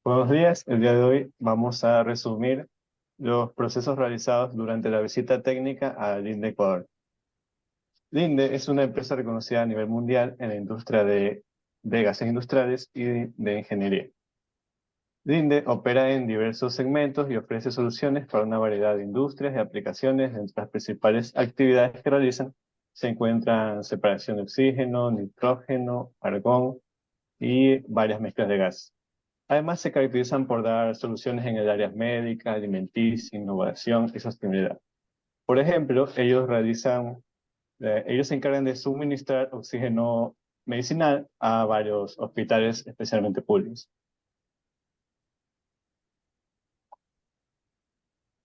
Buenos días, el día de hoy vamos a resumir los procesos realizados durante la visita técnica a Linde, Ecuador. Linde es una empresa reconocida a nivel mundial en la industria de gases industriales y de ingeniería. Linde opera en diversos segmentos y ofrece soluciones para una variedad de industrias y aplicaciones. Entre las principales actividades que realizan se encuentran separación de oxígeno, nitrógeno, argón y varias mezclas de gas. Además, se caracterizan por dar soluciones en el área médica, alimenticia, innovación y sostenibilidad. Por ejemplo, ellos se encargan de suministrar oxígeno medicinal a varios hospitales, especialmente públicos.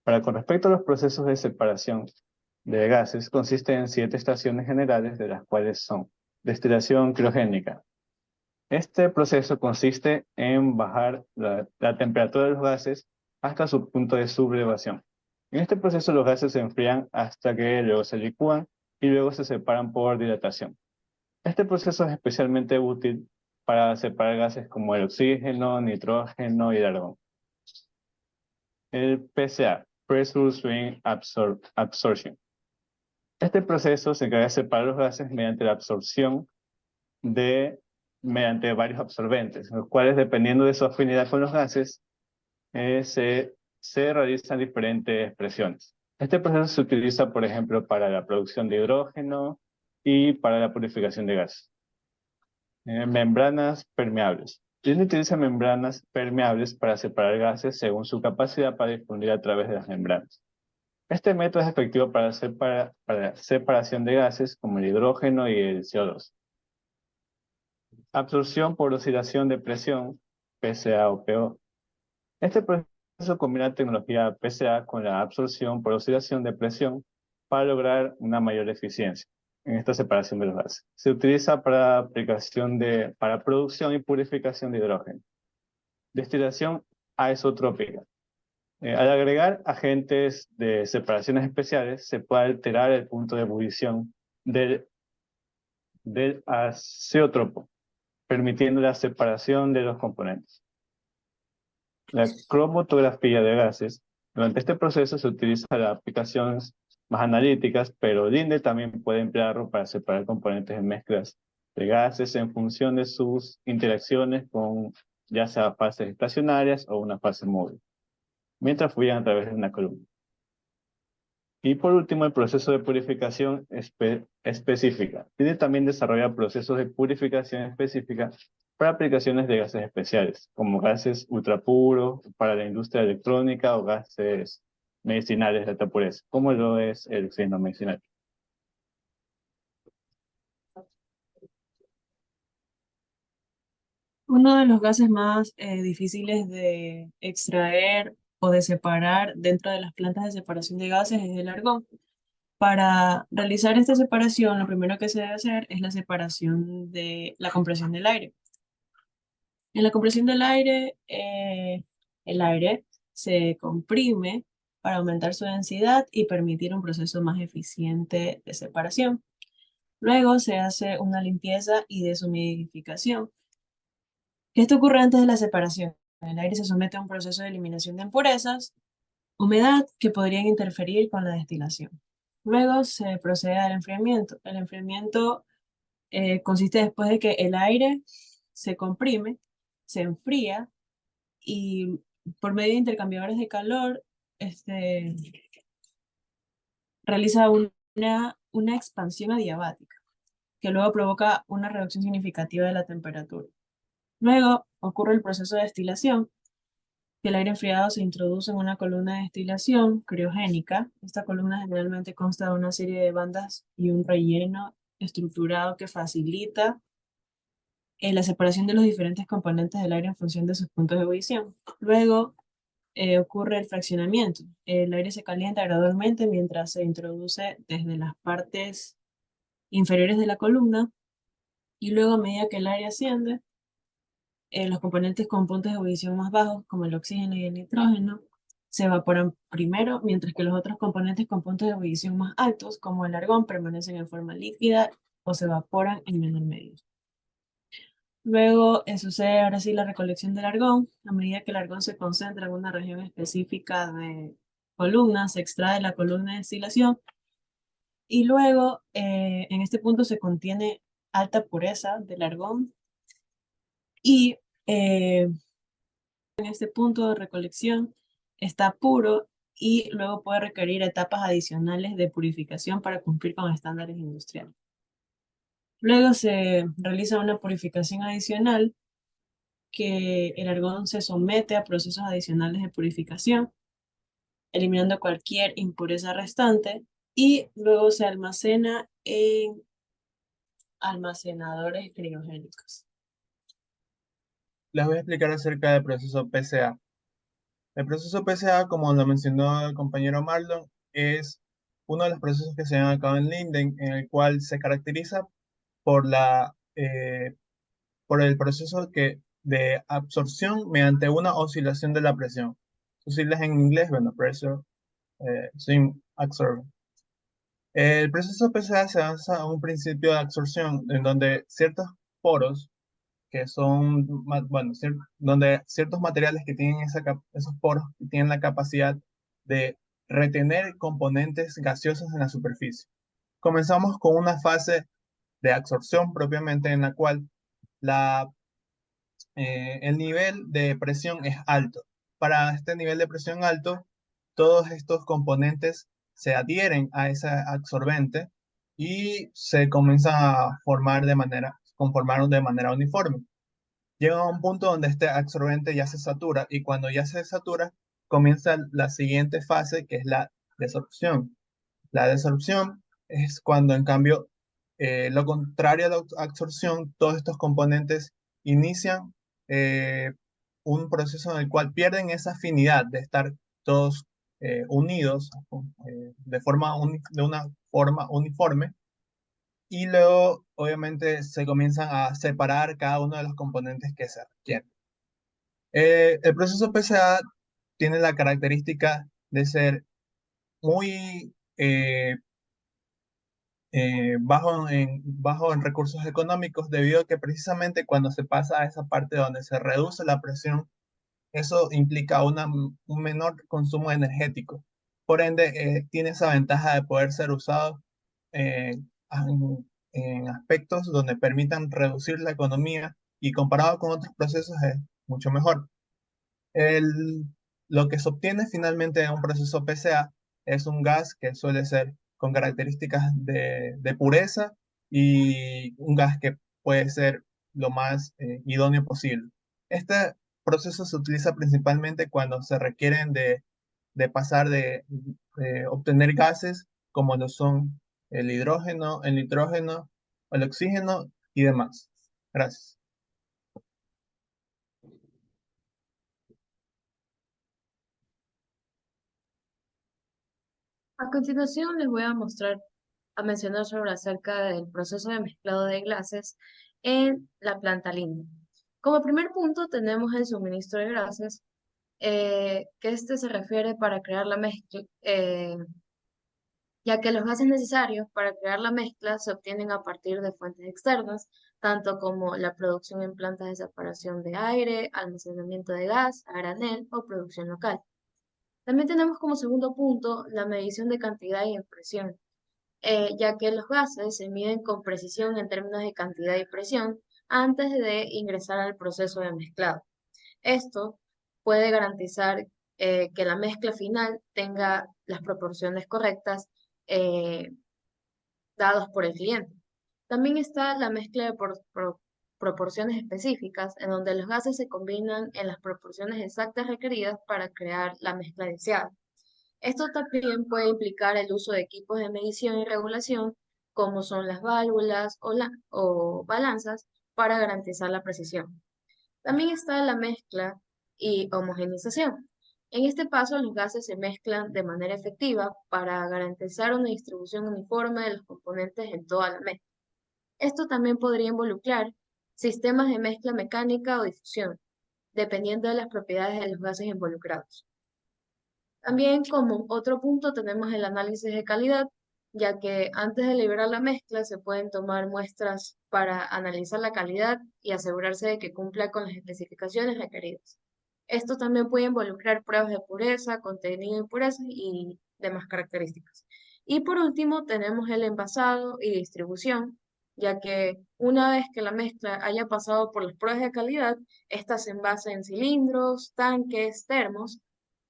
Con respecto a los procesos de separación de gases, consiste en 7 estaciones generales, de las cuales son destilación criogénica. Este proceso consiste en bajar la temperatura de los gases hasta su punto de sublevación. En este proceso los gases se enfrían hasta que luego se licúan y luego se separan por dilatación. Este proceso es especialmente útil para separar gases como el oxígeno, nitrógeno y el argón. El PSA, Pressure Swing Absorption. Este proceso se encarga de separar los gases mediante la absorción mediante varios absorbentes, los cuales, dependiendo de su afinidad con los gases, se realizan diferentes presiones. Este proceso se utiliza, por ejemplo, para la producción de hidrógeno y para la purificación de gases. Membranas permeables. Se utiliza membranas permeables para separar gases según su capacidad para difundir a través de las membranas. Este método es efectivo para separación de gases como el hidrógeno y el CO2. Absorción por oscilación de presión, PSA o PO. Este proceso combina tecnología PSA con la absorción por oscilación de presión para lograr una mayor eficiencia en esta separación de los gases. Se utiliza para para producción y purificación de hidrógeno. Destilación aisotrópica. Al agregar agentes de separaciones especiales, se puede alterar el punto de ebullición del azeótropo, permitiendo la separación de los componentes. La cromatografía de gases. Durante este proceso se utiliza las aplicaciones más analíticas, pero Linde también puede emplearlo para separar componentes de mezclas de gases en función de sus interacciones con ya sea fases estacionarias o una fase móvil, mientras fluyen a través de una columna. Y por último, el proceso de purificación específica. Linde también desarrolla procesos de purificación específica para aplicaciones de gases especiales, como gases ultrapuros para la industria electrónica o gases medicinales de alta pureza, como lo es el oxígeno medicinal. Uno de los gases más difíciles de extraer o de separar dentro de las plantas de separación de gases es el argón. Para realizar esta separación, lo primero que se debe hacer es la separación de la compresión del aire. En la compresión del aire, el aire se comprime para aumentar su densidad y permitir un proceso más eficiente de separación. Luego se hace una limpieza y deshumidificación. Esto ocurre antes de la separación. El aire se somete a un proceso de eliminación de impurezas, humedad que podrían interferir con la destilación. Luego se procede al enfriamiento. El enfriamiento consiste después de que el aire se comprime, se enfría y por medio de intercambiadores de calor este, realiza una expansión adiabática que luego provoca una reducción significativa de la temperatura. Luego ocurre el proceso de destilación, que el aire enfriado se introduce en una columna de destilación criogénica. Esta columna generalmente consta de una serie de bandas y un relleno estructurado que facilita la separación de los diferentes componentes del aire en función de sus puntos de ebullición. Luego ocurre el fraccionamiento. El aire se calienta gradualmente mientras se introduce desde las partes inferiores de la columna y luego a medida que el aire asciende, los componentes con puntos de ebullición más bajos, como el oxígeno y el nitrógeno, se evaporan primero, mientras que los otros componentes con puntos de ebullición más altos, como el argón, permanecen en forma líquida o se evaporan en menor medida. Luego sucede ahora sí la recolección del argón. A medida que el argón se concentra en una región específica de columna, se extrae la columna de destilación y luego en este punto se contiene alta pureza del argón y en este punto de recolección está puro y luego puede requerir etapas adicionales de purificación para cumplir con estándares industriales. Luego se realiza una purificación adicional que el argón se somete a procesos adicionales de purificación, eliminando cualquier impureza restante y luego se almacena en almacenadores criogénicos. Les voy a explicar acerca del proceso PCA. El proceso PCA, como lo mencionó el compañero Marlon, es uno de los procesos que se llevan a cabo en Linden, en el cual se caracteriza por por el proceso de absorción mediante una oscilación de la presión. Sus siglas en inglés, bueno, pressure, swing, absorb. El proceso PCA se basa en un principio de absorción en donde ciertos poros que son, bueno, donde ciertos materiales que tienen esos poros tienen la capacidad de retener componentes gaseosos en la superficie. Comenzamos con una fase de absorción propiamente en la cual el nivel de presión es alto. Para este nivel de presión alto, todos estos componentes se adhieren a ese absorbente y se comienzan a conformar de manera uniforme. Llega a un punto donde este absorbente ya se satura y cuando ya se satura, comienza la siguiente fase que es la desorción. La desorción es cuando, en cambio, lo contrario a la absorción, todos estos componentes inician un proceso en el cual pierden esa afinidad de estar todos unidos de una forma uniforme y luego, obviamente, se comienzan a separar cada uno de los componentes que se requieren. El proceso PCA tiene la característica de ser muy bajo en recursos económicos, debido a que precisamente cuando se pasa a esa parte donde se reduce la presión, eso implica un menor consumo energético. Por ende, tiene esa ventaja de poder ser usado eh, en aspectos donde permitan reducir la economía y comparado con otros procesos es mucho mejor. El, lo que se obtiene finalmente en un proceso PCA es un gas que suele ser con características de pureza y un gas que puede ser lo más idóneo posible. Este proceso se utiliza principalmente cuando se requieren de pasar de obtener gases como lo son el nitrógeno, el oxígeno y demás. Gracias. A continuación les voy a mencionar sobre acerca del proceso de mezclado de gases en la planta Linden. Como primer punto tenemos el suministro de gases, que este se refiere para crear la mezcla, ya que los gases necesarios para crear la mezcla se obtienen a partir de fuentes externas, tanto como la producción en plantas de separación de aire, almacenamiento de gas a granel o producción local. También tenemos como segundo punto la medición de cantidad y presión, ya que los gases se miden con precisión en términos de cantidad y presión antes de ingresar al proceso de mezclado. Esto puede garantizar que la mezcla final tenga las proporciones correctas eh, dados por el cliente. También está la mezcla de proporciones específicas, en donde los gases se combinan en las proporciones exactas requeridas para crear la mezcla deseada. Esto también puede implicar el uso de equipos de medición y regulación, como son las válvulas o balanzas, para garantizar la precisión. También está la mezcla y homogenización. En este paso, los gases se mezclan de manera efectiva para garantizar una distribución uniforme de los componentes en toda la mezcla. Esto también podría involucrar sistemas de mezcla mecánica o difusión, dependiendo de las propiedades de los gases involucrados. También como otro punto tenemos el análisis de calidad, ya que antes de liberar la mezcla se pueden tomar muestras para analizar la calidad y asegurarse de que cumpla con las especificaciones requeridas. Esto también puede involucrar pruebas de pureza, contenido de impurezas y demás características. Y por último, tenemos el envasado y distribución, ya que una vez que la mezcla haya pasado por las pruebas de calidad, esta se envasa en cilindros, tanques, termos,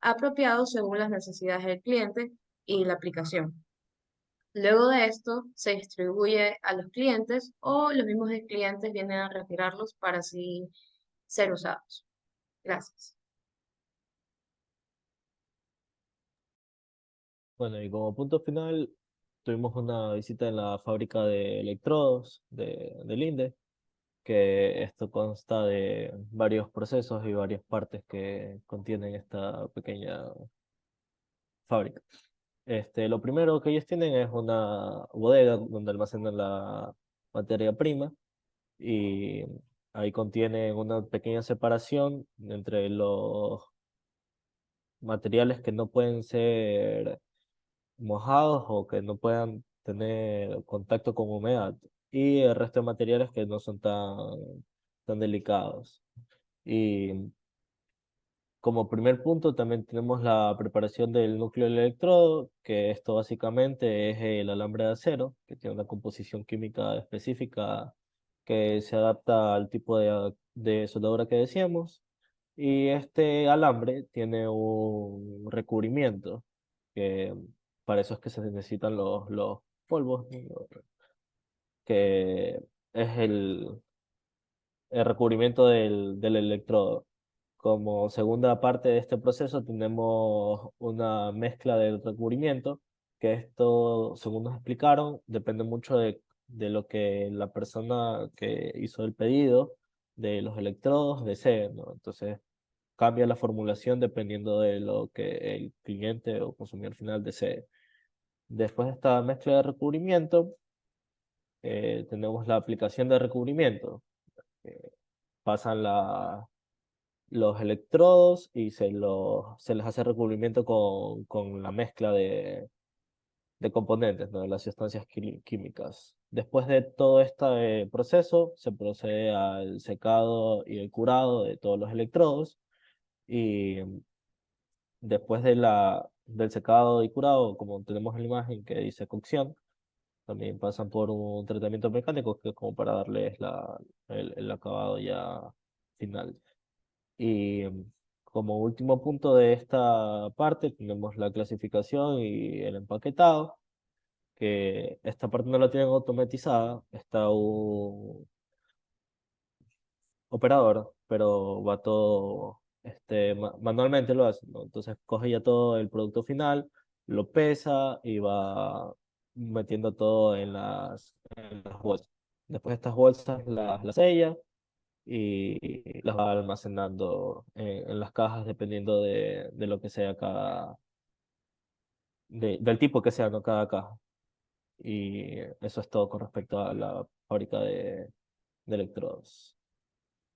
apropiados según las necesidades del cliente y la aplicación. Luego de esto, se distribuye a los clientes o los mismos clientes vienen a retirarlos para así ser usados. Gracias. Bueno, y como punto final, tuvimos una visita en la fábrica de electrodos del INDE, que esto consta de varios procesos y varias partes que contienen esta pequeña fábrica. Lo primero que ellos tienen es una bodega donde almacenan la materia prima y ahí contienen una pequeña separación entre los materiales que no pueden ser mojados o que no puedan tener contacto con humedad y el resto de materiales que no son tan delicados. Y como primer punto también tenemos la preparación del núcleo del electrodo, que esto básicamente es el alambre de acero, que tiene una composición química específica que se adapta al tipo de soldadura que decíamos. Y este alambre tiene un recubrimiento, que para eso es que se necesitan los polvos, ¿no? Que es el recubrimiento del electrodo. Como segunda parte de este proceso tenemos una mezcla del recubrimiento, que esto, según nos explicaron, depende mucho de lo que la persona que hizo el pedido de los electrodos desee, ¿no? Entonces cambia la formulación dependiendo de lo que el cliente o consumidor final desee. Después de esta mezcla de recubrimiento, tenemos la aplicación de recubrimiento. Pasan los electrodos y se les hace recubrimiento con la mezcla de componentes, ¿no? De las sustancias químicas. Después de todo este proceso, se procede al secado y el curado de todos los electrodos. Y después del secado y curado, como tenemos en la imagen que dice cocción, también pasan por un tratamiento mecánico que es como para darles el acabado ya final. Y como último punto de esta parte tenemos la clasificación y el empaquetado, que esta parte no la tienen automatizada, está un operador, pero va todo, manualmente lo hace, ¿no? Entonces coge ya todo el producto final, lo pesa y va metiendo todo en las bolsas. Después estas bolsas las sella y las va almacenando en las cajas dependiendo de lo que sea del tipo que sea, ¿no? Cada caja. Y eso es todo con respecto a la fábrica de electrodos.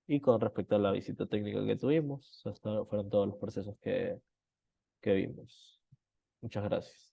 Y con respecto a la visita técnica que tuvimos, fueron todos los procesos que vimos. Muchas gracias.